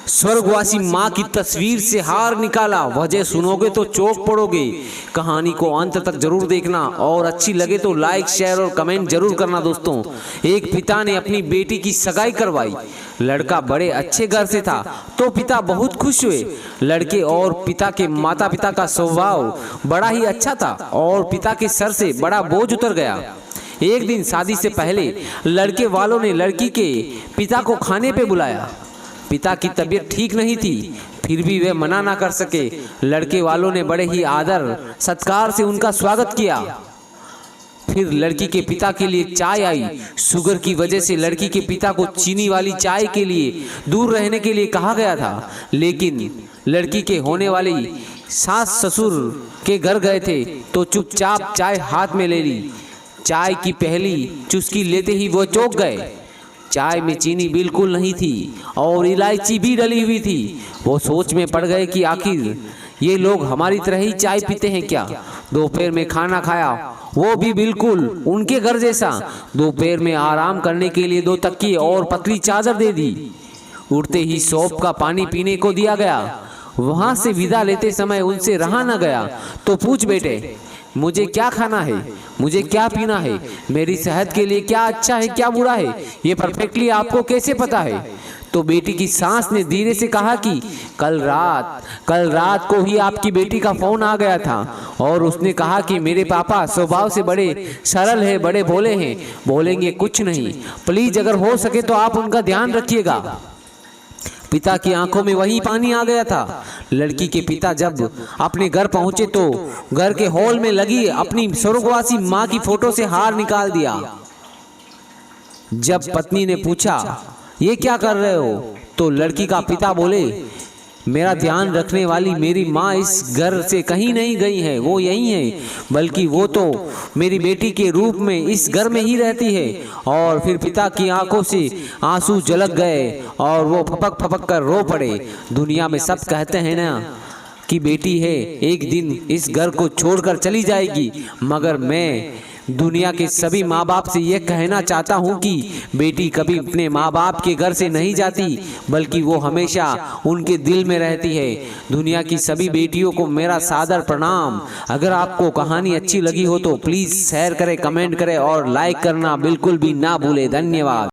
स्वर्गवासी माँ की तस्वीर से हार निकाला। वजह सुनोगे तो चौंक पड़ोगे। कहानी को अंत तक जरूर देखना और अच्छी लगे तो लाइक शेयर और कमेंट जरूर करना। दोस्तों, एक पिता ने अपनी बेटी की सगाई करवाई। लड़का बड़े अच्छे घर से था तो पिता बहुत खुश हुए। लड़के और पिता के माता पिता का स्वभाव बड़ा ही अच्छा था और पिता के सर से बड़ा बोझ उतर गया। एक दिन शादी से पहले लड़के वालों ने लड़की के पिता को खाने पे बुलाया। पिता की तबीयत ठीक नहीं थी, फिर भी वे मना ना कर सके। लड़के वालों ने बड़े ही आदर सत्कार से उनका स्वागत किया। फिर लड़की के पिता के लिए चाय आई। शुगर की वजह से लड़की के पिता को चीनी वाली चाय के लिए दूर रहने के लिए कहा गया था, लेकिन लड़की के होने वाली सास ससुर के घर गए थे तो चुपचाप चाय हाथ में ले ली। चाय की पहली चुस्की लेते ही वो चौंक गए। चाय में चीनी बिल्कुल नहीं थी और इलायची भी डली हुई थी। वो सोच में पड़ गए कि आखिर ये लोग हमारी तरह ही चाय पीते हैं क्या। दोपहर में खाना खाया, वो भी बिल्कुल उनके घर जैसा। दोपहर में आराम करने के लिए 2 तकिए और पतली चादर दे दी। उठते ही सौंफ का पानी पीने को दिया गया। वहां से विदा लेते समय उनसे रहा न गया तो पूछ बैठे, मुझे क्या खाना है, मुझे क्या पीना है, मेरी सेहत के लिए क्या अच्छा है क्या बुरा है, ये परफेक्टली आपको कैसे पता है। तो बेटी की सास ने धीरे से कहा कि कल रात को ही आपकी बेटी का फोन आ गया था और उसने कहा कि मेरे पापा स्वभाव से बड़े सरल है, बड़े भोले हैं, बोलेंगे कुछ नहीं, प्लीज अगर हो सके तो आप उनका ध्यान रखिएगा। पिता की आंखों में वही पानी आ गया था। लड़की के पिता जब अपने घर पहुंचे तो घर के हॉल में लगी अपनी स्वर्गवासी माँ की फोटो से हार निकाल दिया। जब पत्नी ने पूछा, ये क्या कर रहे हो, तो लड़की का पिता बोले, मेरा ध्यान रखने वाली मेरी माँ इस घर से कहीं नहीं गई है, वो यहीं है, बल्कि वो तो मेरी बेटी के रूप में इस घर में ही रहती है। और फिर पिता की आंखों से आंसू झलक गए और वो फपक फपक कर रो पड़े। दुनिया में सब कहते हैं ना कि बेटी है एक दिन इस घर को छोड़कर चली जाएगी, मगर मैं दुनिया के सभी माँ बाप से यह कहना चाहता हूँ कि बेटी कभी अपने माँ बाप के घर से नहीं जाती, बल्कि वो हमेशा उनके दिल में रहती है। दुनिया की सभी बेटियों को मेरा सादर प्रणाम। अगर आपको कहानी अच्छी लगी हो तो प्लीज़ शेयर करें, कमेंट करें और लाइक करना बिल्कुल भी ना भूलें। धन्यवाद।